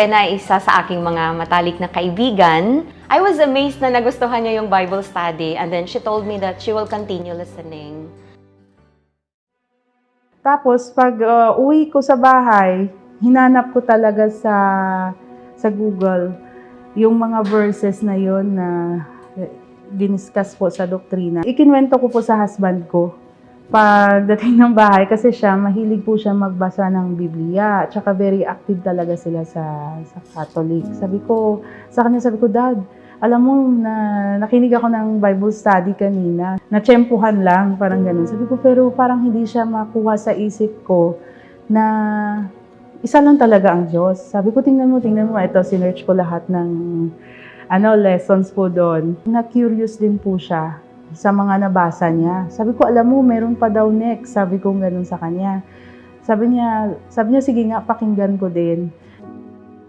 Na isa sa aking mga matalik na kaibigan, I was amazed na nagustuhan niya yung Bible study and then she told me that she will continue listening. Tapos pag uwi ko sa bahay, hinanap ko talaga sa Google yung mga verses na yon na diniscuss po sa doktrina. Ikinwento ko po sa husband ko pagdating ng bahay kasi mahilig po siya magbasa ng Biblia. Tsaka very active talaga sila sa Catholic. Sabi ko, Dad, alam mo na nakinig ako ng Bible study kanina. Natsyempuhan lang, parang ganun. Sabi ko, pero parang hindi siya makuha sa isip ko na isa lang talaga ang Diyos. Sabi ko, tingnan mo. Ito, sinearch ko lahat ng lessons po doon. Na-curious din po siya sa mga nabasa niya. Sabi ko, alam mo, meron pa daw next. Sabi ko ganun sa kanya. Sabi niya, sige nga, pakinggan ko din.